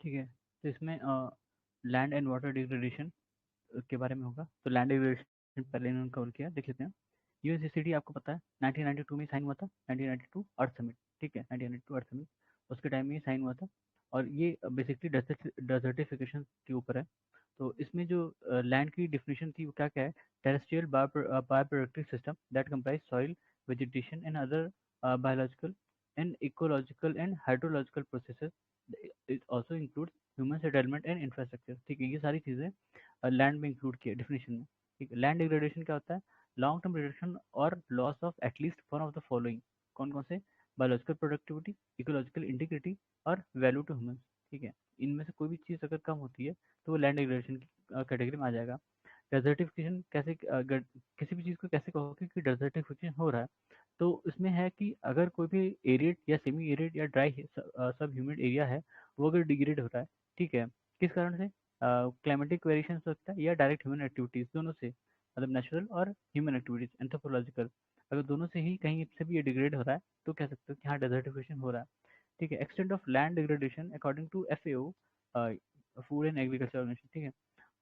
ठीक है। तो इसमें लैंड एंड वाटर डिग्रेडेशन के बारे में होगा। तो लैंड डिग्रेडेशन पहले इन्होंने कवर किया, देख लेते हैं। यूएनसीसीडी आपको पता है 1992 में साइन हुआ था, 1992 अर्थ समिट। ठीक है, 1992 अर्थ समिट, उसके टाइम में ही साइन हुआ था। और ये बेसिकली डेजर्टिफिकेशन के ऊपर है। तो इसमें जो लैंड की डिफिनेशन थी वो क्या क्या है? Terrestrial bioproductive system that comprise soil, vegetation and other biological and ecological and hydrological processes. It also includes human settlement and infrastructure. ठीक है, ये सारी चीज़ें लैंड में इंक्लूड किया डिफिनेशन में। ठीक है, लैंड डिग्रेडेशन क्या होता है? लॉन्ग टर्म रिडक्शन और loss of at least one of the following. कौन कौन से? बायोलॉजिकल प्रोडक्टिविटी, इकोलॉजिकल इंटीग्रिटी और वैल्यू टू ह्यूमंस। ठीक है, इनमें से कोई भी चीज़ अगर कम होती है तो वो लैंड डिग्रेडेशन की कैटेगरी में आ जाएगा। डेजर्टिफिकेशन कैसे किसी भी चीज़ को कैसे कहोगे कि डेजर्टिफिकेशन हो रहा है? तो इसमें है कि अगर कोई भी एरिड या सेमी एरिड या ड्राई सब ह्यूमिड एरिया है, वो अगर डिग्रेड हो रहा है, ठीक है, किस कारण से? क्लाइमेटिक वेरिएशन हो सकता है या डायरेक्ट ह्यूमन एक्टिविटीज, दोनों से, मतलब नेचुरल और ह्यूमन एक्टिविटीज एंथ्रोपोलॉजिकल, अगर दोनों से ही कहीं से भी ये डिग्रेड हो रहा है तो कह सकते हो कि हाँ डेजर्टिफिकेशन हो रहा है। ठीक है, extent of land degradation according to FAO, food and agriculture organisation. ठीक है,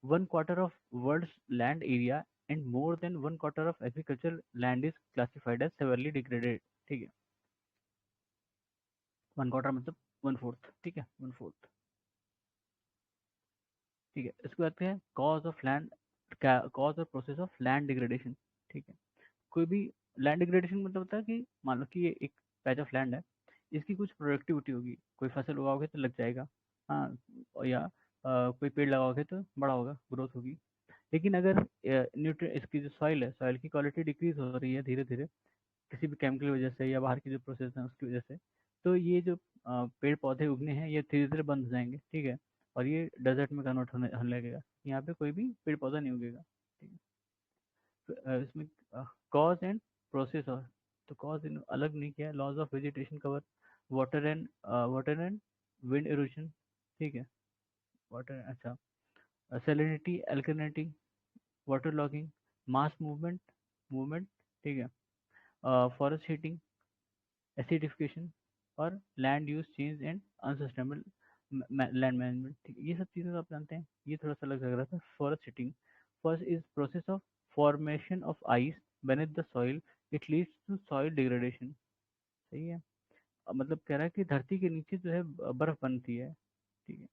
1/4 of world's land area and more than 1/4 of agricultural land is classified as severely degraded। ठीक है, 1/4 मतलब 1/4। ठीक है, 1/4। ठीक है, इसको कहते हैं कॉज ऑफ लैंड, कॉज और प्रोसेस ऑफ लैंड डिग्रेडेशन। ठीक है, कोई भी लैंड डिग्रेडेशन मतलब होता है कि मान लो कि ये एक पैच ऑफ लैंड है, इसकी कुछ प्रोडक्टिविटी होगी, कोई फसल उगाओगे तो लग जाएगा, हाँ, और या कोई पेड़ लगाओगे तो बड़ा होगा, ग्रोथ होगी। लेकिन अगर न्यूट्रि इसकी जो सॉइल है, सॉइल की क्वालिटी डिक्रीज हो रही है धीरे धीरे किसी भी केमिकल वजह से या बाहर की जो प्रोसेस है उसकी वजह से, तो ये जो पेड़ पौधे उगने हैं ये धीरे धीरे बंद हो जाएंगे। ठीक है, और ये डेजर्ट में कन्वर्ट होने लगेगा, यहाँ पे कोई भी पेड़ पौधा नहीं उगेगा। ठीक है, तो, इसमें कॉज एंड प्रोसेस और, तो कॉज अलग नहीं किया, loss of vegetation cover, water and wind erosion. ठीक है, वाटर, अच्छा, salinity, alkalinity, water logging, mass movement. ठीक है, फॉरेस्ट हीटिंग, एसिडिफिकेशन और land use change and unsustainable land management. ठीक है, ये सब चीज़ें तो आप जानते हैं। ये थोड़ा सा अलग लग रहा था। Forest heating, first is process of formation of ice beneath the soil, it leads to soil degradation. सही है, मतलब कह रहा है कि धरती के नीचे जो है बर्फ बनती है। ठीक है,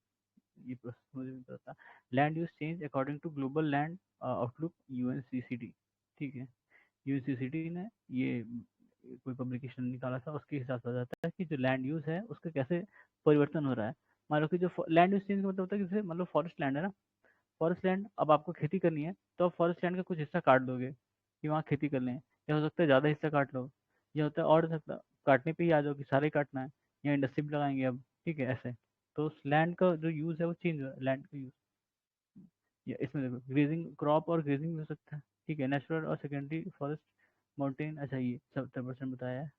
ये प्रोसेस मुझे नहीं पता था। Land use change according to global land outlook, UNCCD। ठीक है, यूनिवर्सिटी ने ये कोई पब्लिकेशन निकाला था, उसके हिसाब से बताता है कि जो लैंड यूज है उसका कैसे परिवर्तन हो रहा है। मान लो कि जो लैंड यूज चेंज का मतलब होता है कि जैसे मान लो फॉरेस्ट लैंड है ना, फॉरेस्ट लैंड अब आपको खेती करनी है तो आप फॉरेस्ट लैंड का कुछ हिस्सा काट दोगे कि वहाँ खेती कर लें, या हो सकता है ज़्यादा हिस्सा काट लो, या होता है और हो सकता है काटने पे ही आ जाओ कि सारे काटना है, या इंडस्ट्री भी लगाएंगे अब। ठीक है, ऐसे तो उस लैंड का जो यूज है वो चेंज हो रहा है, लैंड का यूज। या इसमें देखो ग्रेजिंग, क्रॉप और ग्रेजिंग भी हो सकता है। ठीक है, नेचुरल और सेकेंडरी फॉरेस्ट, माउंटेन, अच्छा ये 70% बताया है।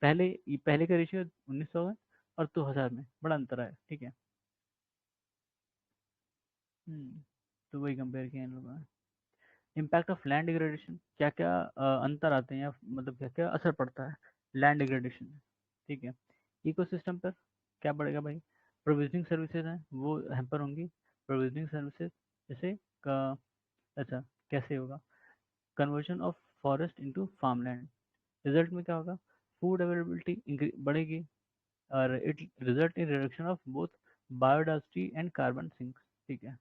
पहले का रेशियो 1900 है और 2000 में बड़ा अंतर है। ठीक है, तो वही कंपेयर किया इन लोगों ने। इम्पैक्ट ऑफ लैंड डिग्रेडेशन, क्या क्या अंतर आते हैं या मतलब क्या क्या असर पड़ता है लैंड डिग्रेडेशन में। ठीक है, इकोसिस्टम पर क्या पड़ेगा भाई? प्रोविजनिंग सर्विसेज हैं वो हैम्पर होंगी। प्रोविजनिंग सर्विसेज जैसे अच्छा, कैसे होगा? Conversion of forest into farmland, result में क्या होगा? फूड अवेलेबिलिटी बढ़ेगी, और it result in reduction of both biodiversity and carbon sink. ठीक है,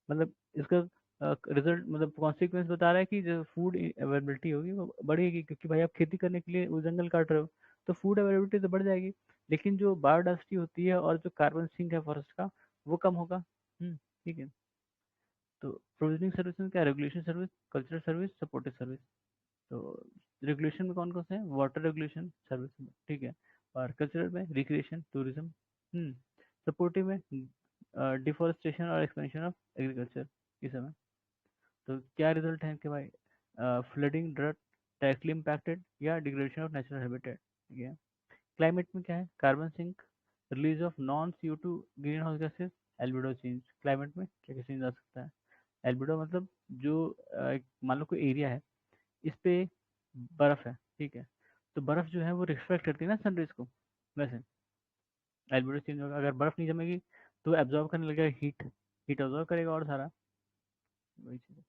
मतलब इसका रिजल्ट मतलब कॉन्सिक्वेंस बता रहा है कि जो फूड अवेलेबिलिटी होगी वो बढ़ेगी, क्योंकि भाई आप खेती करने के लिए वो जंगल काट रहे हो, तो फूड अवेलेबिलिटी तो बढ़ जाएगी। लेकिन जो बायोडाइवर्सिटी होती है और जो कार्बन सिंक है फॉरेस्ट का, वो कम होगा। ठीक है, तो प्रोविजनिंग सर्विस में क्या? Regulation service, cultural service, supportive service. तो रेगुलेशन में कौन कौन से हैं? Water regulation service. ठीक है, और कल्चरल में रिक्रिएशन टूरिज्म। सपोर्टिव में डिफॉरेस्टेशन और एक्सपेंशन ऑफ एग्रीकल्चर, ये सब है। तो क्या रिजल्ट है कि भाई फ्लडिंग, ड्रट, डायरेक्टली इम्पैक्टेड या डिग्रेडेशन ऑफ नेचुरल हैबिटेट। ठीक है, क्लाइमेट में क्या है? Carbon sink, release of non CO2 greenhouse gases, albedo change. Climate में क्या क्या चेंज आ सकता है? एल्बिडो मतलब जो मान लो कोई एरिया है, इस पे बर्फ है, ठीक है, तो बर्फ जो है वो रिफ्लेक्ट करती है ना सनरेज को, वैसे एल्बिडो चेंज होगा। अगर बर्फ नहीं जमेगी तो एब्जॉर्ब करने लगेगा हीट, हीट एब्जॉर्ब करेगा और सारा वही चीज़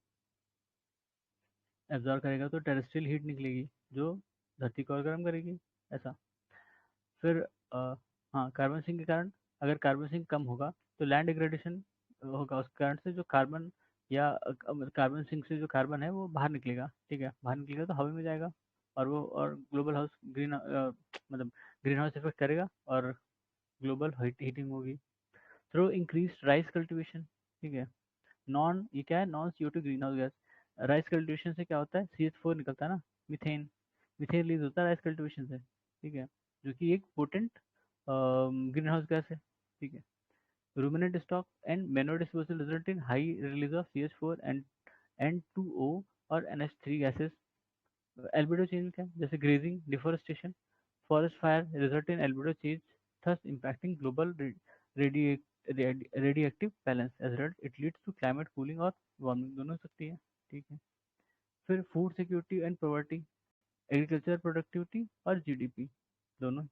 एब्जॉर्ब करेगा तो टेरेस्ट्रियल हीट निकलेगी जो धरती को और गर्म करेगी, ऐसा। फिर हाँ, कार्बन सिंक के कारण, अगर कार्बन सिंक कम होगा तो लैंड डिग्रेडेशन होगा, उस कारण से जो कार्बन या कार्बन सिंक से जो कार्बन है वो बाहर निकलेगा, ठीक है, बाहर निकलेगा तो हवा में जाएगा, और वो और ग्लोबल हाउस ग्रीन मतलब ग्रीन हाउस इफेक्ट करेगा और ग्लोबल हीटिंग होगी थ्रू इंक्रीज राइस कल्टीवेशन, ठीक है। नॉन ये क्या है, non CO2 green house gas. Rice cultivation से क्या होता है, CH4 निकलता है ना, मीथेन, मीथेन रिलीज होता है राइस कल्टीवेशन से, ठीक है, जो कि एक पोटेंट ग्रीन हाउस गैस है, ठीक है। Ruminant stock and manure disposal result in high release of CH4 and N2O और NH3 गैसेस। एल्बिडो चेंज क्या है, जैसे grazing, deforestation, forest fire result in albedo change, thus impacting global radiative balance, as result it leads to climate cooling और warming दोनों हो सकती है, ठीक है। फिर food security and poverty, agriculture productivity और GDP दोनों,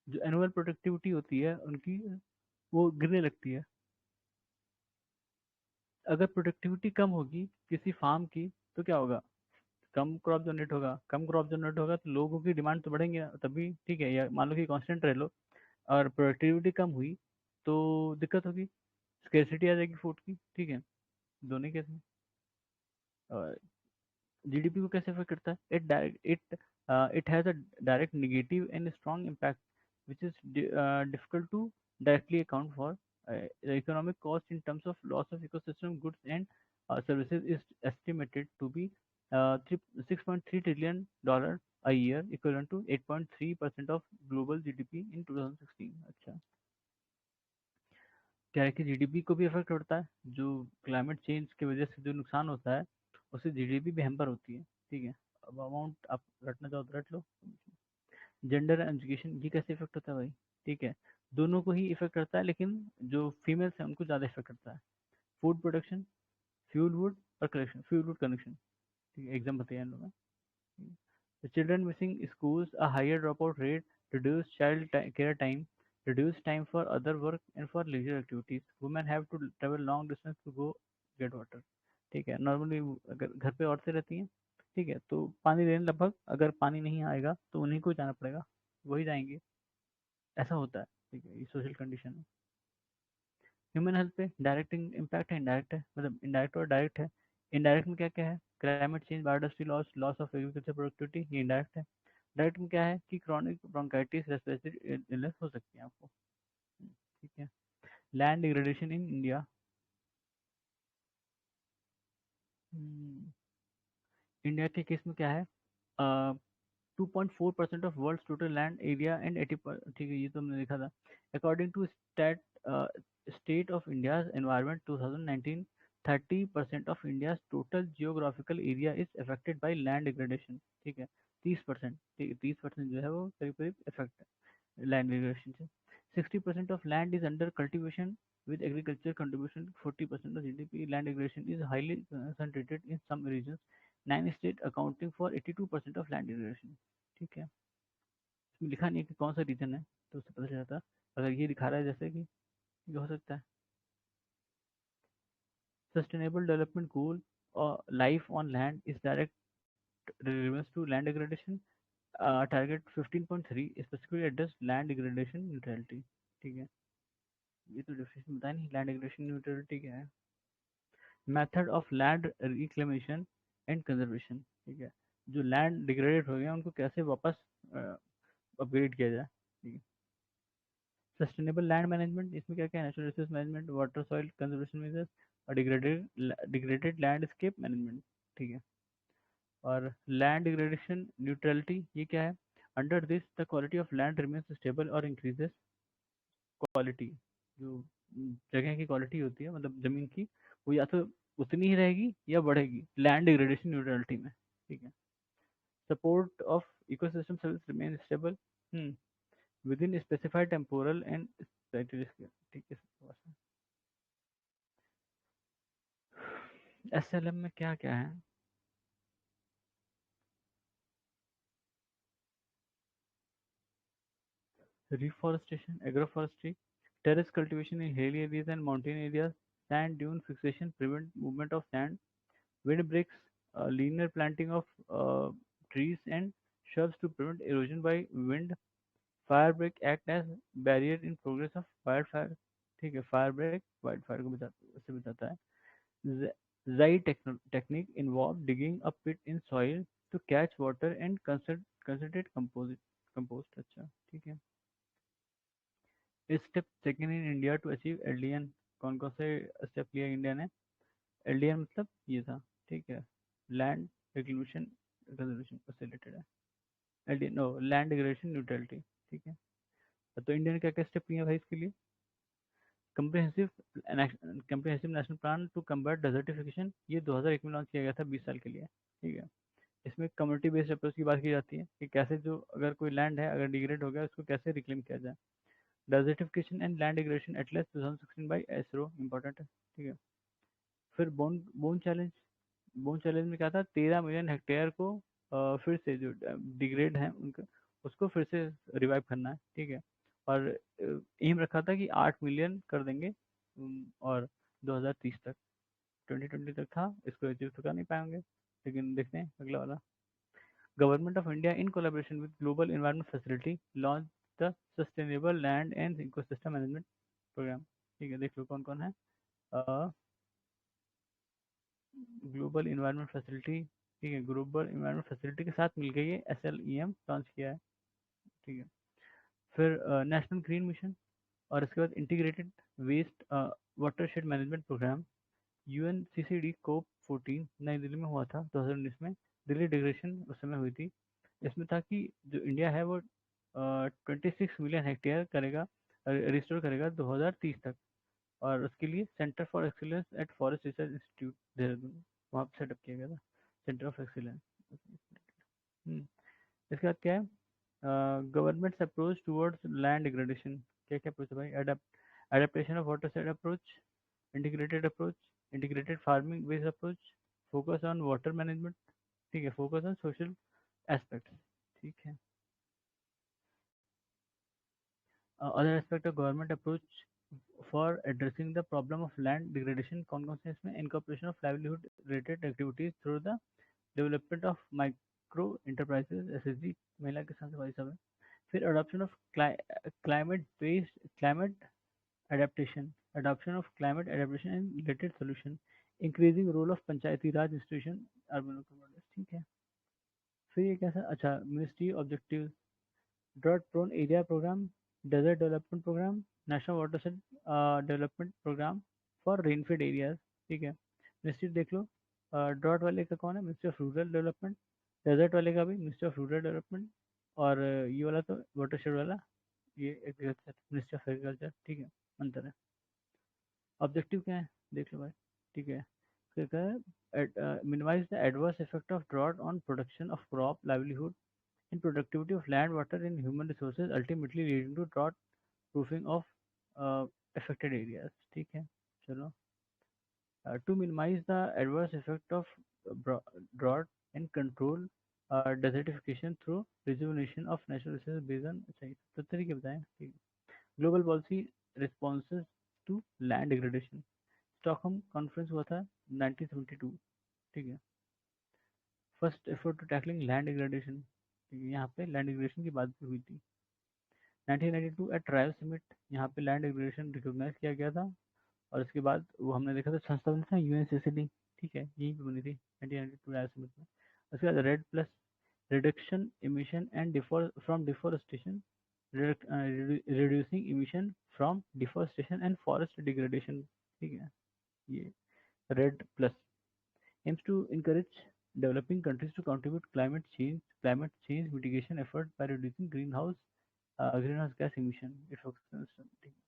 जो एनुअल प्रोडक्टिविटी होती है उनकी वो गिरने लगती है। अगर प्रोडक्टिविटी कम होगी किसी फार्म की तो क्या होगा, कम क्रॉप जनरेट होगा, कम क्रॉप जनरेट होगा तो लोगों की डिमांड तो बढ़ेंगे ना, तभी, ठीक है, या मान लो कि कांस्टेंट रह लो और प्रोडक्टिविटी कम हुई तो दिक्कत होगी, स्केर्सिटी आ जाएगी फूड की, ठीक है, दोनों केस में। GDP को कैसे इफेक्ट करता है, it has a direct negative and strong impact which is difficult to directly account for. Economic cost in terms of loss of ecosystem goods and services is estimated to be 6.3 trillion dollar a year, equivalent to 8.3% of global GDP in 2016। अच्छा, क्या है कि GDP को भी effect करता है, जो climate change की वजह से जो नुकसान होता है उससे GDP भी हैम्पर होती है, ठीक है। अब अमाउंट आप रटना चाहो तो रट लो। जेंडर एंड एजुकेशन, ये कैसे इफेक्ट होता है भाई, ठीक है, दोनों को ही इफेक्ट करता है, लेकिन जो फीमेल्स हैं उनको ज़्यादा इफेक्ट करता है। फूड प्रोडक्शन, फ्यूल वुड और कलेक्शन, फ्यूल वुड कनेक्शन, ठीक है, एग्जाम बताइए इन लोगों ने। The children missing schools, a higher dropout rate, reduced care time, reduced time for other work and for leisure activities. Women have to travel long distance to go get water। ठीक है, normally अगर घर पे औरतें रहती हैं, ठीक है, तो पानी लेने लगभग, अगर पानी नहीं आएगा तो उन्हीं को जाना पड़ेगा, वही जाएंगे, ऐसा होता है, ठीक है, ये सोशल कंडीशन है। ह्यूमन हेल्थ पे डायरेक्ट इम्पैक्ट है, इनडायरेक्ट है, मतलब इनडायरेक्ट और डायरेक्ट है। इनडायरेक्ट में क्या क्या है, climate change, biodiversity loss, loss of agriculture productivity, ये इनडायरेक्ट है। डायरेक्ट में क्या है कि क्रॉनिक ब्रोंकाइटिस, रेस्पिरेटरी इलनेस हो सकती है आपको, ठीक है। Land degradation in India, India के केस में क्या है, 2.4% of world total land area and 80, ठीक है, ये तो हमने देखा था। According to state of India's environment 2019, 30% of India's total geographical area is affected by land degradation, ठीक है, 30%, ठीक है, 30% जो है वो करीब करीब इफेक्ट है लैंड डिग्रेडेशन से। 60% of land is under cultivation with agriculture contribution 40% of GDP. Land degradation is highly concentrated in some regions, 9 states accounting for 82% of land degradation, ठीक है। इसमें लिखा नहीं है कि कौन सा रीजन है, तो उससे पता चल जाता, अगर ये दिखा रहा है जैसे कि ये हो सकता है। सस्टेनेबल डेवलपमेंट गोल और life on land is direct relevance to land degradation, target 15.3 specifically address land degradation neutrality, ठीक है, ये तो डेफिनेशन बताया नहीं लैंड डिग्रेडेशन न्यूट्रलिटी क्या है। Method of land reclamation and conservation, ठीक है, जो लैंड डिग्रेडेड हो गया उनको कैसे वापस अपग्रेड किया जाए, ठीक है। सस्टेनेबल लैंड मैनेजमेंट, इसमें क्या क्या है, natural resource management, water soil conservation measures और डिग्रेडेड लैंडस्केप मैनेजमेंट, ठीक है। और लैंड डिग्रेडेशन न्यूट्रलिटी ये क्या है, under this the quality of land remains stable और इंक्रीजेस क्वालिटी, जो जगह की क्वालिटी होती है, मतलब जमीन की, वो या तो उतनी ही रहेगी या बढ़ेगी लैंड डिग्रेडेशन न्यूट्रलिटी में, ठीक है। Support of ecosystem service remain stable with in specified temporal and, ठीक है। SLM में क्या क्या है, reforestation, agroforestry, terrace cultivation in hilly areas and mountain areas, sand dune fixation prevent movement of sand, windbreaks, linear planting of trees and shrubs to prevent erosion by wind, fire break act as barrier in progress of wild fire. ठीक है, fire break wild fire को बचाता है। Zai technique involve digging a pit in soil to catch water and concentrate compost. अच्छा ठीक है। Step taken in India to achieve LDN, कौन कौन से स्टेप लिया इंडिया ने? एलडीएन मतलब ये था, ठीक है, लैंड रिक्लूशन रेजोल्यूशन उससे रिलेटेड है। एलडीएन नो, लैंड डिग्रेडेशन न्यूट्रलिटी। ठीक है, तो इंडिया ने क्या क्या स्टेप लिए भाई इसके लिए? Comprehensive comprehensive national plan to combat desertification, ये 2001 में लॉन्च किया गया था 20 साल के लिए। ठीक है, इसमें कम्युनिटी बेस्ड अप्रोच की बात की जाती है कि कैसे जो अगर कोई लैंड है अगर डिग्रेड हो गया उसको कैसे रिक्लेम किया जाए। Desertification and land degradation atlas 2016 by ISRO, important है। ठीक है, फिर Bonn Bonn challenge. Bonn challenge में क्या था, 13 मिलियन हेक्टेयर को फिर से जो डिग्रेड है उनका उसको फिर से रिवाइव करना है। ठीक है, और एम रखा था कि 8 मिलियन कर देंगे और 2030 तक, 2020 तक था, इसको अचीव तो कर नहीं पाएंगे। लेकिन देखते हैं अगला वाला। Government of India in collaboration with global environment facility launch the sustainable land and ecosystem management programme. ठीक है, देख लो कौन कौन है। ग्लोबल इन्वायरमेंट फैसिलिटी, ठीक है, ग्लोबल इन्वायरमेंट फैसिलिटी के साथ मिलकर ये SLEM लॉन्च किया है। ठीक है, फिर नेशनल ग्रीन मिशन, और इसके बाद integrated waste watershed management programme, UNCCD COP 14 नई दिल्ली में हुआ था 2019 में। दिल्ली डिक्लेरेशन उस समय हुई थी। इसमें था कि जो इंडिया है वो 26 मिलियन हेक्टेयर करेगा, रिस्टोर करेगा 2030 तक, और उसके लिए centre for excellence eight forest research institute Dehradun वहाँ पर सेटअप किया गया था, सेंटर ऑफ एक्सीलेंस। इसके बाद क्या है, government approach towards land degradation. क्या क्या अप्रोच है भाई? Adaptation of water side approach, integrated approach, integrated farming based approach, focus on water management. ठीक है, फोकस ऑन सोशल एस्पेक्ट्स। ठीक है, other aspect of government approach for addressing the problem of land degradation कौन कौन से हैं इसमें? Incorporation of livelihood related activities through the development of micro enterprises SHG, महिला किसान सभाई सब है। फिर adoption of climate based climate adaptation, adoption of climate adaptation and related solution, increasing role of Panchayati Raj institution, urban local bodies। ठीक है, फिर ये कैसा, अच्छा, ministry objective, drought prone area programme, desert development programme, national watershed development programme for rainfed areas. ठीक है, ministry देख लो, drought वाले का कौन है? Ministry of rural development. Desert वाले का भी मिनिस्ट्री ऑफ रूरल डेवलपमेंट। और ये वाला तो वाटरशेड वाला ये एग्रीकल्चर, मिनिस्ट्री ऑफ एग्रीकल्चर। ठीक है, अंतर है। ऑब्जेक्टिव क्या है देख लो भाई। ठीक है, फिर क्या है, minimise the adverse effect of drought on production of crop livelihood in productivity of land water in human resources ultimately leading to drought proofing of affected areas। ठीक है, चलो, to minimize the adverse effect of drought and control desertification through rejuvenation of natural resources based on, सही तो तरीके बताएं। ठीक है, global policy responses to land degradation, Stockholm conference हुआ था 1972। ठीक है, first effort to tackling land degradation, ठीक है, यहाँ पे लैंड डिग्रेडेशन की बात भी हुई थी। 1992 एट ट्रायल समिट, यहाँ पे लैंड डिग्रेडेशन रिकॉग्नाइज किया गया था। और इसके बाद वो हमने देखा था संस्था बनी था UNCCD। ठीक है, यहीं पे बनी थी 1992 ट्रायल समिट में। उसके बाद red plus, reduction emission and from deforestation, reducing emission from deforestation and forest degradation। ठीक है, ये red plus aims to encourage developing countries to contribute climate change mitigation effort by reducing greenhouse gas emission। It focuses on, ठीक है,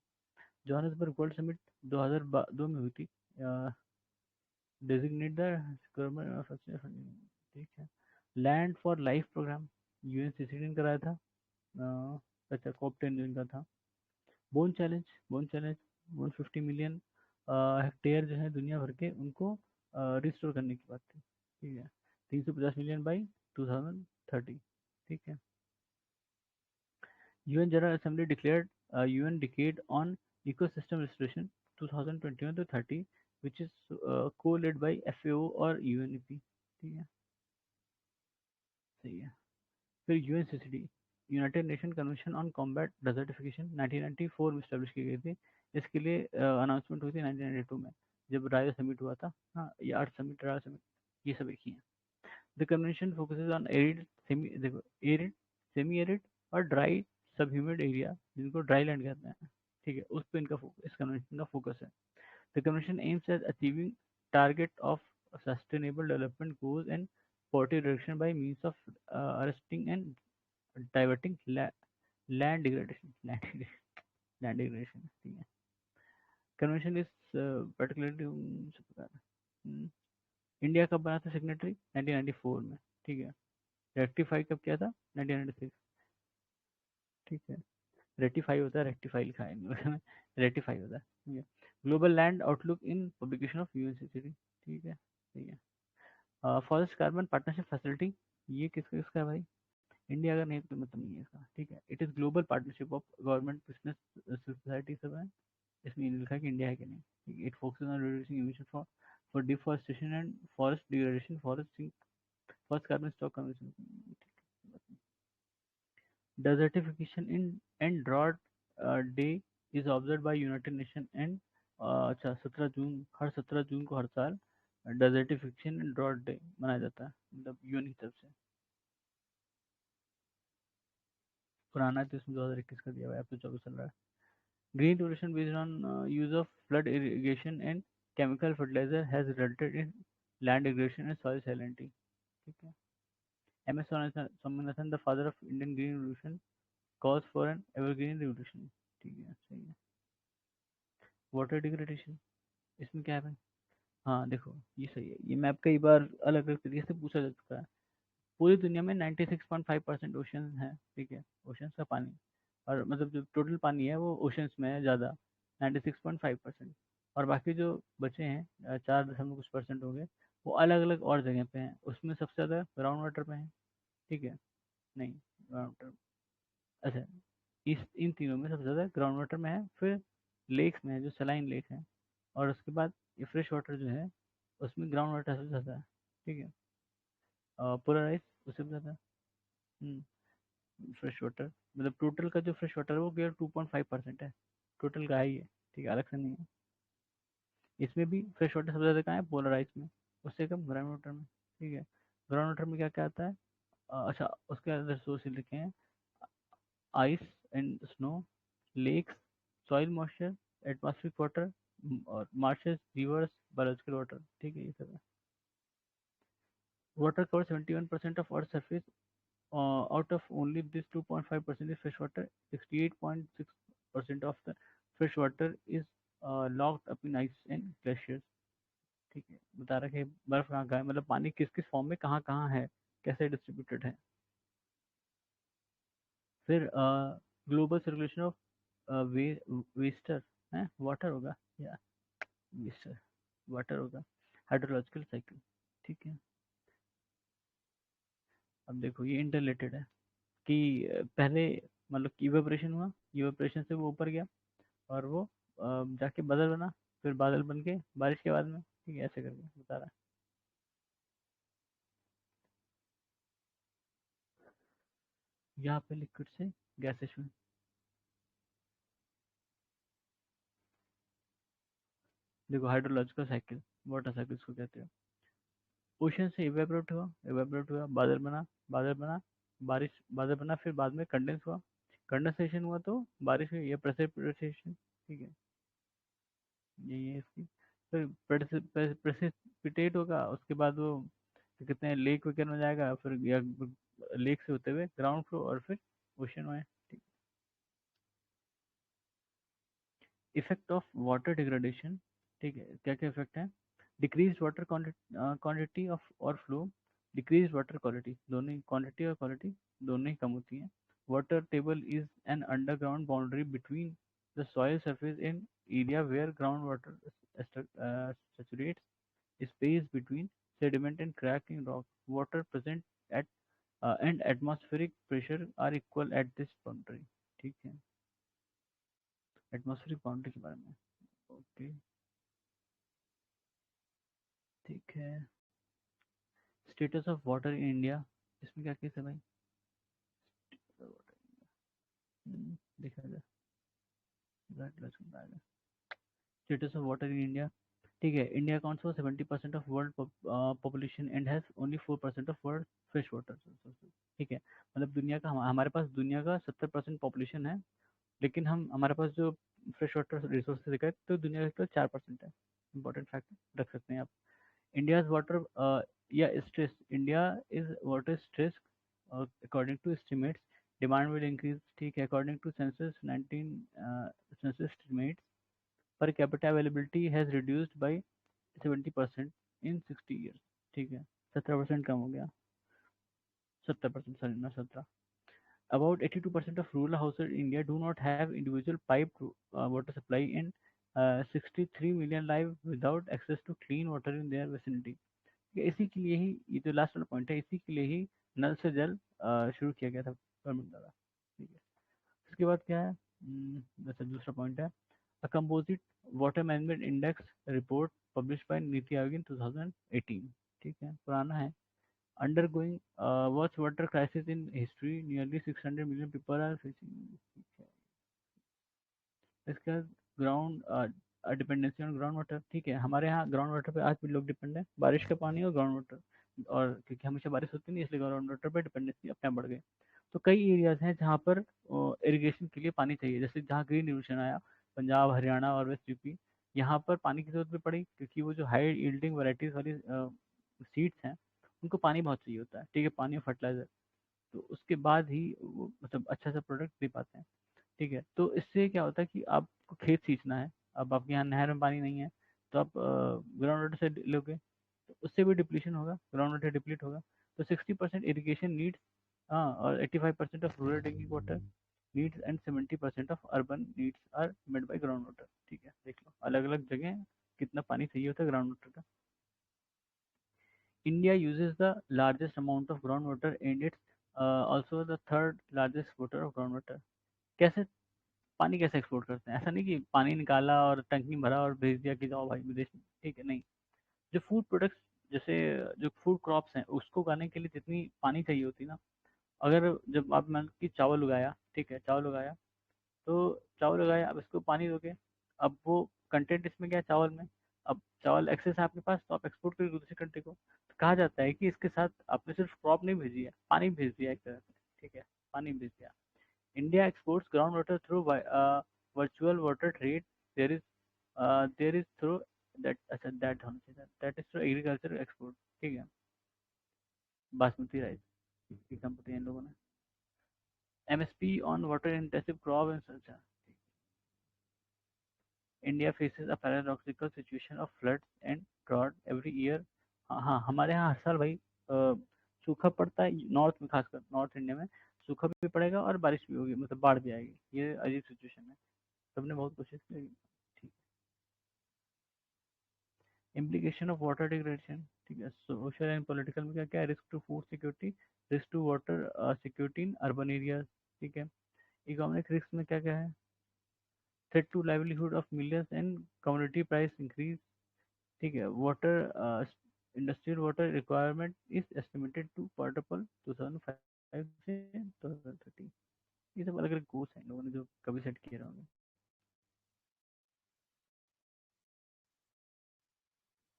Johannesburg world summit 2002 में हुई थी, designate the government, ठीक है, land for life programme UNCCD ने कराया था। अच्छा, COP10 जिनका था। बोन चैलेंज 150 मिलियन हेक्टेयर जो है दुनिया भर के उनको रिस्टोर करने की बात थी। ठीक है, 350 मिलियन बाई 2030। ठीक है, UN General Assembly declared a UN decade on ecosystem restoration 2021 to 30, which is co-led by FAO और UNEP. ठीक है, सही है. फिर UNCCD, United nation convention on combat desertification 1994 में स्टैब्लिश की गई थी. इसके लिए अनाउंसमेंट हुई थी 1992 में, जब रायो समिट हुआ था. हाँ, ये आर्ट समिट, रायो समिट, ये सब एक ही है. The convention focuses on arid semi, देखो, एरिड, सेमी एरिड और ड्राई सब ह्यूमिड एरिया, जिनको ड्राई लैंड कहते हैं. ठीक है, उस पर इस कन्वेंशन का फोकस है. The convention aims at achieving target of sustainable development goals and poverty reduction by means of arresting and diverting land degradation. Land degradation, ठीक है. कन्वेंशन इज पर्टिकुलरली इंडिया कब बना था सिग्नेटरी? 1994 में. ठीक है. रेक्टिफाई कब किया था? 1996. ठीक है. रेटिफाई होता है, रेक्टिफाई लिखा है में. रेटिफाई होता है. ठीक है. Global land outlook in publication of UNCC. ठीक है, सही है. फॉरेस्ट कार्बन पार्टनरशिप फैसिलिटी, ये किसका किसका है भाई? इंडिया का नहीं तो मतलब नहीं है इसका. ठीक है. It is global partnership of government, business, society, सब है. इसमें ये नहीं लिखा कि इंडिया है कि नहीं. ठीक है. It focuses on reducing emission for deforestation and forest degradation, forest carbon stock conversion. Desertification in and drought day is observe by United Nation and, अच्छा, 17 जून, हर 17 जून को हर साल डेजर्टिफिकेशन एंड ड्रॉट डे मनाया जाता है, मतलब यूएन की तरफ से. पुराना है तो इसमें 2021 का दिया हुआ है, अब तो 24 चल रहा है. Green revolution based on use of flood irrigation and chemical fertilizer has resulted in land degradation and soil salinity. ठीक है. M S Swaminathan, the father of Indian green revolution, calls for an evergreen revolution. ठीक है, सही है. Water degradation, इसमें क्या है भाई? हाँ देखो, ये सही है. ये मैप कई बार अलग अलग तरीके से पूछा जा चुका है. पूरी दुनिया में 96.5% ओशन है. ठीक है, ओशंस का पानी, और मतलब जो टोटल पानी है वो ओशंस में है ज़्यादा, 96.5%. और बाकी जो बचे हैं 4 दशमलव कुछ % हो गए, वो अलग अलग और जगह पे हैं. उसमें सबसे ज़्यादा ग्राउंड वाटर पे हैं. ठीक है, नहीं, ग्राउंड वाटर, अच्छा, इस इन तीनों में सबसे ज़्यादा ग्राउंड वाटर में है. फिर लेक्स में है, जो सलाइन लेक है. और उसके बाद ये फ्रेश वाटर जो है, उसमें ग्राउंड वाटर सबसे ज़्यादा है. ठीक है. पूरा राइस उससे भी ज़्यादा है. फ्रेश वाटर, मतलब टोटल का जो फ्रेश वाटर है वो केवल 2.5% है. टोटल का है ये. ठीक है, अलग से नहीं है. इसमें भी फ्रेश वाटर सबसे ज़्यादा कहाँ है? पोलर आइस में. उससे कम ग्राउंड वाटर में. ठीक है. ग्राउंड वाटर में क्या क्या आता है? अच्छा, उसके अंदर सोर्स लिखे हैं: ice and snow, lakes, soil moisture, atmospheric water, और मार्शेस, रिवर्स, बायोलॉजिकल वाटर. ठीक है, ये सब है. Water cover 71% of earth surface. Out of only this 2.5% is fresh water, 68.6% of the fresh water is locked up in ice and glaciers. ठीक है, बता रहा है कि बर्फ कहाँ कहाँ है, मतलब पानी किस किस फॉर्म में कहाँ कहाँ है, कैसे डिस्ट्रीब्यूटेड है. फिर ग्लोबल सर्कुलेशन ऑफ वेस्टर है, वाटर होगा या वेस्टर, वाटर होगा. Hydrological cycle. ठीक है. अब देखो, ये इंटरलेटेड है कि पहले मतलब कि इवेपोरेशन हुआ, इवेपोरेशन से वो ऊपर गया, और वो जाके बादल बना, फिर बादल बन के बारिश के बाद में. ठीक है, ऐसे करके बता रहा है. यहाँ पे लिक्विड से गैसेस में. देखो, हाइड्रोलॉजिकल साइकिल, वाटर साइकिल को कहते हैं. ओशन से इवेपोरेट हुआ, इवेपोरेट हुआ, बादल बना, बादल बना, बारिश, बादल बना, फिर बाद में कंडेंस हुआ, कंडेंसेशन हुआ तो बारिश हुई, या प्रेसिपिटेशन. ठीक है, यही है इसकी. फिर प्रेसिपिटेट होगा, उसके बाद वो क्या कहते हैं, लेक वगैरह में जाएगा, फिर या लेक से होते हुए ग्राउंड फ्लो, और फिर ओशन में. Effect of water degradation. ठीक है, क्या क्या इफेक्ट है? डिक्रीज वाटर क्वांटिटी ऑफ और फ्लो, डिक्रीज वाटर क्वालिटी, दोनों ही क्वांटिटी और क्वालिटी दोनों ही कम होती हैं. Water table is an underground boundary between the soil surface in area where ground water saturates space between sediment and crack in rock. Water present at and atmospheric pressure are equal at this boundary. ठीक है, atmospheric boundary के बारे में। Okay, ठीक है। Status of water in India, इसमें क्या case है भाई? देखा जाए, status of water in India. ठीक है, India accounts for 70% of world population and has only 4% of world fresh water resources. ठीक है, मतलब दुनिया का हमारे पास दुनिया का 70% पॉपुलेशन है, लेकिन हम हमारे पास जो फ्रेश वाटर रिसोर्सेज है तो दुनिया का 4% है। इंपॉर्टेंट फैक्ट रख सकते हैं आप। इंडियाज वाटर या stress, India is water stress according to estimates, demand will increase. ठीक है, according to census 19 census estimates, per capita availability has reduced by 70% in 60 years. ठीक है, 17% कम हो गया, 70%, सॉरी ना 17। About 82% of rural households in India do not have individual piped water supply, and 63 million live without access to clean water in their vicinity. ये इसी के लिए ही, ये जो लास्ट वाला पॉइंट है, इसी के लिए ही नल से जल शुरू किया गया था गवर्नमेंट द्वारा। ठीक है, उसके बाद क्या है? जैसे दूसरा पॉइंट है, a composite water management index report publish by NITI Aayog इन 2018। ठीक है, पुराना है। undergoing worst water crisis in history, nearly 600 million people are facing। इसका ground dependency on ground water. ठीक है, हमारे यहाँ ग्राउंड वाटर पे आज भी लोग डिपेंड है, बारिश का पानी और ग्राउंड वाटर, और क्योंकि हमेशा बारिश होती नहीं इसलिए ग्राउंड वाटर पे डिपेंडेंसी अपने आप बढ़ गई। तो कई एरियाज हैं जहाँ पर इरिगेशन के लिए पानी चाहिए, जैसे जहाँ ग्रीन रिवोल्यूशन आया, पंजाब, हरियाणा और वेस्ट यूपी, यहाँ पर पानी की जरूरत भी पड़ी, क्योंकि वो जो हाई यील्डिंग वैरायटीज वाली सीड्स हैं उनको पानी बहुत चाहिए होता है। ठीक है, पानी और फर्टिलाइजर, तो उसके बाद ही वो मतलब अच्छा सा प्रोडक्ट दे पाते हैं। ठीक है, तो इससे क्या होता है कि आपको खेत सींचना है, अब आपके यहाँ नहर में पानी नहीं है, तो आप ग्राउंड वाटर से लोगे, तो उससे भी डिप्लीशन होगा, ग्राउंड वाटर डिप्लीट होगा। तो 60% इरिगेशन नीड्स, हाँ, और 85% of rural drinking water needs and 70% of urban needs are made by ground water. ठीक है, देख लो अलग अलग जगह कितना पानी चाहिए होता है ग्राउंड वाटर का। India uses the largest amount of groundwater and it's also the third largest exporter of groundwater। कैसे पानी कैसे एक्सपोर्ट करते हैं? ऐसा नहीं कि पानी निकाला और टंकी में भरा और भेज दिया कि जाओ भाई विदेश में। ठीक है, नहीं। जो फूड प्रोडक्ट्स, जैसे जो फूड क्रॉप्स हैं उसको उगाने के लिए जितनी पानी चाहिए होती है ना, अगर जब आप मान कि चावल उगाया, ठीक है, चावल उगाया, तो चावल उगाया, अब इसको पानी दोगे, अब वो कंटेंट इसमें क्या है चावल में, अब चावल एक्सेस है आपके पास तो आप एक्सपोर्ट करोगे दूसरी कंट्री को। तो कहा जाता है कि इसके साथ आपने सिर्फ क्रॉप नहीं भेजी है, पानी भेज दिया एक तरह से। ठीक है, पानी भेज दिया। India exports ground water through virtual water trade, there is through that, अच्छा दैट होना चाहिए, that is through agriculture export. ठीक है, बासमती राइस की कंपनी है इन लोगों ने। MSP on water intensive crop and such. India faces a paradoxical situation of floods and drought every year. हाँ हाँ, हमारे यहाँ हर साल भाई सूखा पड़ता है, नॉर्थ में, खासकर नॉर्थ इंडिया में सूखा भी पड़ेगा और बारिश भी होगी, मतलब बाढ़ भी आएगी। ये अजीब सिचुएशन है, सबने बहुत कोशिश की। ठीक, इम्प्लीकेशन ऑफ वाटर डिग्रेडेशन। ठीक है, सोशल एंड पॉलिटिकल में क्या क्या है? Risk to food security, risk to water security in urban areas. ठीक है, इकोनॉमिक रिस्क में क्या क्या है? Threat to livelihood of millions and community price increase. ठीक है, water industrial water requirement is estimated to quadruple 2005 से 2030। ये सब अलग अलग गोल्स हैं लोगों ने जो कभी सेट किए होंगे।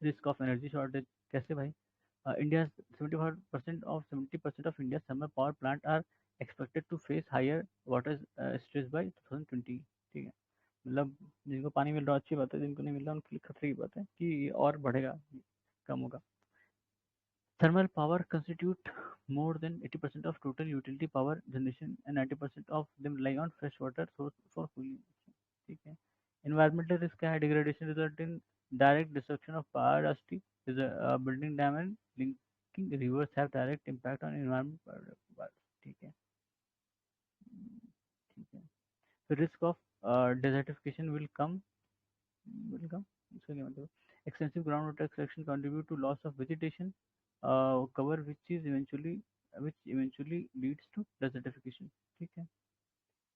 रिस्क ऑफ एनर्जी शॉर्टेज कैसे भाई? India 70% of India summer power plant are expected to face higher water stress by 2020। ठीक है, मतलब जिनको पानी मिल रहा है अच्छी बात है, जिनको नहीं मिल रहा उनके लिए खतरे की बात है कि ये और बढ़ेगा, कम होगा। Thermal power constitute more than 80% of total utility power generation and 90% of them rely on fresh water source for cooling। ठीक है, environmental risk क्या है? Degradation result in direct destruction of biodiversity, is a building dam and linking rivers have direct impact on environment। ठीक है, ठीक है। तो risk of desertification will come, इसका क्या मतलब? Extensive groundwater extraction contribute to loss of vegetation cover which eventually leads to desertification। ठीक है,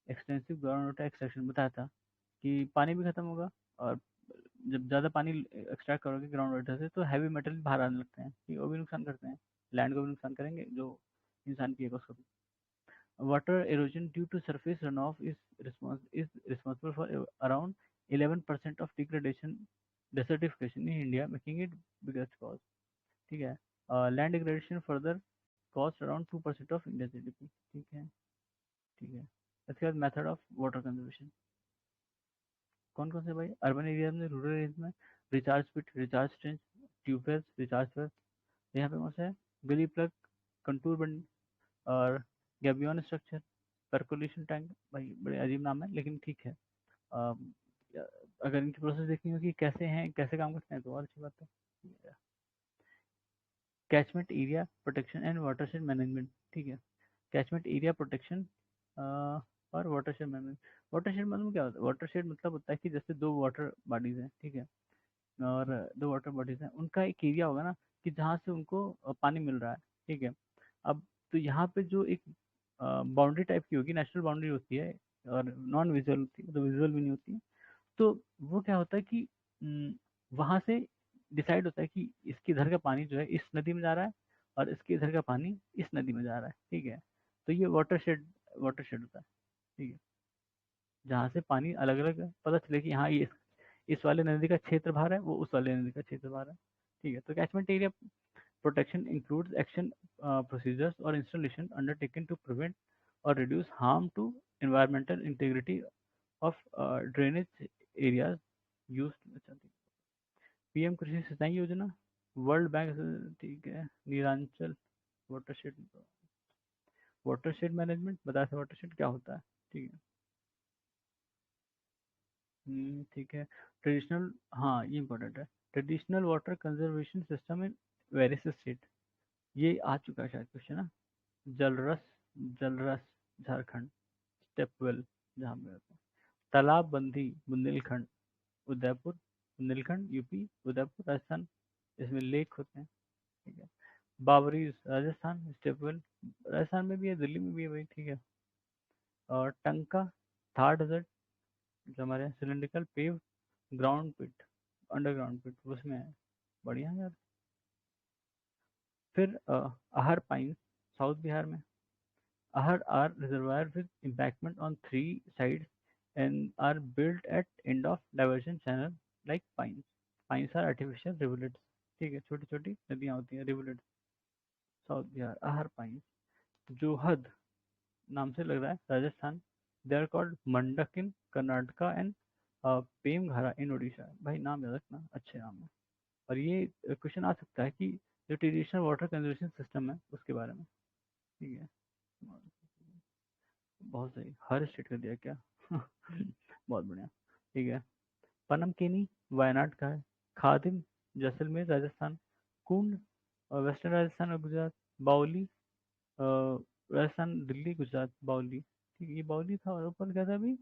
एक्सटेंसिव ग्राउंड वाटर एक्सट्रैक्शन बताया था कि पानी भी खत्म होगा, और जब ज़्यादा पानी एक्सट्रैक्ट करोगे ग्राउंड वाटर से तो हैवी मेटल बाहर आने लगते हैं, ठीक है, वो भी नुकसान करते हैं, लैंड को भी नुकसान करेंगे, जो इंसान पिएगा उसको भी। Water erosion due to surface runoff is responsible for around 11% of degradation desertification in India, making it biggest cause. ठीक है, land degradation further cost around 2% of India GDP. ठीक है, ठीक है। इसके बाद मेथड ऑफ वाटर कंजर्वेशन कौन कौन से भाई, अर्बन एरिया में, रूरल एरिया में, recharge pit, recharge trench, tubewells, recharge well, यहाँ पे कौन सा है, गली प्लग, कंटूर बंड, और गैबियन स्ट्रक्चर, परकोलेशन टैंक। भाई बड़े अजीब नाम है लेकिन ठीक है। अम, अगर इनकी प्रोसेस देखनी हो कि कैसे हैं, कैसे काम करते हैं, तो और अच्छी बात है। Catchment area protection and watershed management. ठीक है, कैचमेंट एरिया प्रोटेक्शन और वाटरशेड मैनेजमेंट। वाटरशेड मतलब क्या होता है, वाटरशेड मतलब होता है कि जैसे दो वाटर बॉडीज हैं, ठीक है, और दो वाटर बॉडीज हैं, उनका एक एरिया होगा ना, कि जहाँ से उनको पानी मिल रहा है, ठीक है। अब तो यहाँ पे जो एक बाउंड्री टाइप की होगी, नेचुरल बाउंड्री होती है, और नॉन विजुअल होती है, तो विजुअल भी नहीं होती है। तो वो क्या होता है कि वहां से डिसाइड होता है कि इसके इधर का पानी जो है इस नदी में जा रहा है, और इसके इधर का पानी इस नदी में जा रहा है, ठीक है। तो ये वाटरशेड होता है, ठीक है, जहाँ से पानी अलग अलग पता चले कि हाँ ये इस वाले नदी का क्षेत्र बाहर है, वो उस वाले नदी का क्षेत्र बाहर है, ठीक है। तो catchment area protection includes action procedures और इंस्टॉलेशन अंडरटेकन टू प्रिवेंट और reduce harm to environmental integrity of drainage areas used। PM Krishi Sinchai योजना, वर्ल्ड बैंक, ठीक है, नीरांचल वाटरशेड, वाटरशेड मैनेजमेंट बताया था वाटरशेड क्या होता है, ठीक है। ठीक है, ट्रेडिशनल, हाँ ये इंपॉर्टेंट है, traditional water conservation system in various state. ये आ चुका है शायद क्वेश्चन ना। जलरस, जलरस झारखंड, स्टेपवेल जहाँ पे होता है, तालाब बंदी बुंदेलखंड, उदयपुर, बुंदेलखंड यूपी, उदयपुर राजस्थान, इसमें लेक होते हैं, ठीक है। बावरीज राजस्थान, स्टेपवेल राजस्थान में भी है, दिल्ली में भी है भाई, ठीक है। और टंका, थार डेजर्ट, जो हमारे सिलेंड्रिकल पेव ग्राउंड पिट, अंडरग्राउंड पिट, उसमें है, बढ़िया है यार। फिर आहर पाइन, साउथ बिहार में। Ahar are reservoir with embankment on three sides and are built at end of diversion channel like pines. Pines are artificial rivulets, ठीक है, छोटी छोटी नदियाँ होती हैं, रिवुलेट्स। साउथ बिहार आहर पाइन। जोहद नाम से लग रहा है Rajasthan, they are called Mandak in Karnataka and Pemghara in Orissa. भाई नाम याद रखना, अच्छे नाम है। और ये क्वेश्चन आ सकता है कि जो ट्रेडिशनल वाटर कंजर्वेशन सिस्टम है उसके बारे में, ठीक है। बहुत सही, हर स्टेट का दिया क्या बहुत बढ़िया, ठीक है। पनमकेनी वायनाड का है, खादिम जैसलमेर राजस्थान, कुंड और वेस्टर्न राजस्थान और गुजरात, बाउली राजस्थान, दिल्ली, गुजरात, बाउली, ठीक है, ये बाउली था, और ऊपर क्या था अभी,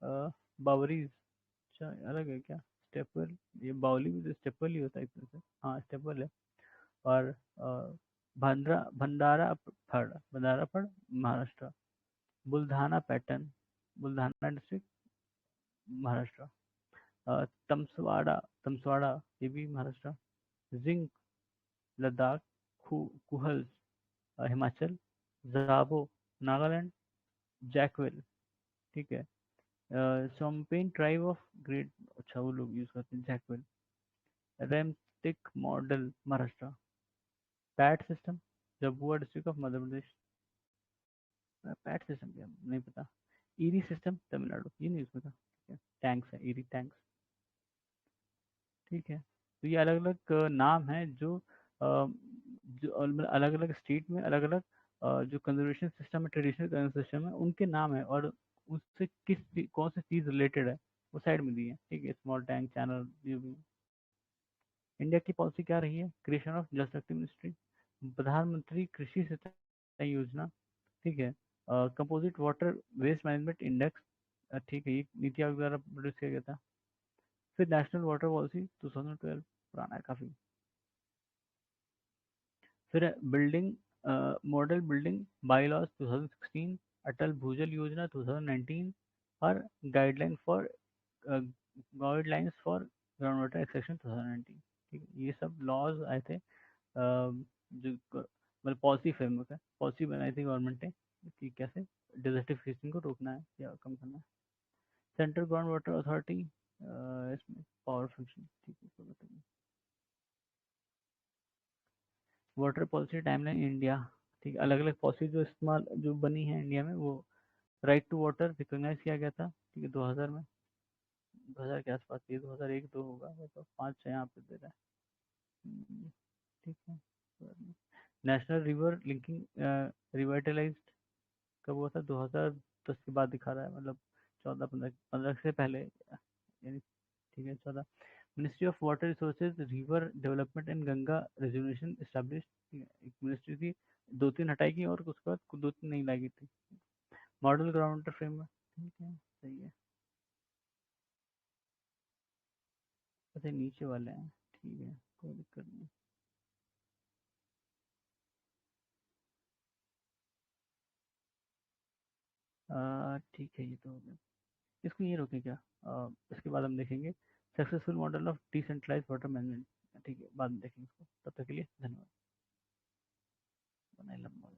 अ, बावरीज, अच्छा अलग है क्या, स्टेपल, ये बाउली भी तो स्टेपल ही होता है एक तरह से, हाँ स्टेपल है। और भंडारा फड़, भंडारा फड़ महाराष्ट्र, बुल्धाना पैटर्न, बुल्धाना डिस्ट्रिक्ट महाराष्ट्र, तमसवाड़ा, तमसवाड़ा ये भी महाराष्ट्र, जिंक लद्दाख, कुहल हिमाचल, जाबो नागालैंड, जैकवेल, ठीक है, सोम्पेन ट्राइब ऑफ ग्रेट, अच्छा वो लोग यूज करते हैं jackwell, Ramtek model Maharashtra, pat system Jhabua district of Madhya Pradesh, pat system क्या नहीं पता, ईरी सिस्टम तमिलनाडु, ये नहीं पता, ठीक है, टैंक्स है, ईरी टैंक्स, ठीक है। तो ये अलग अलग नाम हैं जो जो अलग अलग स्टेट में अलग अलग जो कंजर्वेशन सिस्टम है, ट्रेडिशनल कंजर्वेशन सिस्टम है, उनके नाम है, और उससे कौन सी चीज़ रिलेटेड है वो साइड में दी है, ठीक है, स्मॉल टैंक चैनल ये भी। इंडिया की पॉलिसी क्या रही है, क्रिएशन ऑफ जल शक्ति मिनिस्ट्री, प्रधानमंत्री कृषि सिंचाई योजना, ठीक है, composite water waste management index, ठीक है, ये नीति आयोग द्वारा प्रोड्यूस किया गया था। फिर नेशनल वाटर पॉलिसी 2012, पुराना है काफ़ी। फिर building model building bye laws 2016 Atal Bhujal Yojana 2019 और guideline for guidelines for ground water extraction 2019। ठीक है, ये सब लॉज आए थे जो मतलब पॉलिसी फ्रेमवर्क है, पॉलिसी बनाई थी गवर्नमेंट ने कि कैसे डिजर्टिफिकेशन को रोकना है या कम करना है। सेंट्रल ग्राउंड वाटर अथॉरिटी, इसमें पावर फंक्शन, ठीक है, इसको बताइए। वाटर पॉलिसी टाइमलाइन इंडिया, ठीक है, अलग अलग पॉलिसी जो इस्तेमाल जो बनी है इंडिया में, वो राइट टू वाटर रिकॉग्नाइज किया गया था, ठीक है, 2000 में, 2000 के आसपास, ये 2001 दो होगा, वो तो 5 6 यहाँ पे दे रहा है। ठीक है। नेशनल रिवर लिंकिंग रिवाइटलाइज्ड कब हुआ था? 2010 के बाद दिखा रहा है, मतलब 14 15 से पहले यानी, ठीक है, 14। Ministry of water resources river development and Ganga resolution establish, एक मिनिस्ट्री थी, 2 3 हटाई गई और उसके बाद 2 3 नहीं लाई थी। मॉडल ग्राउंड वाटर फ्रेमवर्क, ठीक है, सही है। अच्छा, नीचे वाले हैं, ठीक है, कोई दिक्कत नहीं। ठीक है, ये तो हो गया। इसको ये रोकें क्या? इसके बाद हम देखेंगे successful model of decentralise water management. ठीक है, बाद में देखेंगे इसको, तब तक के लिए धन्यवाद। बनाए लंबा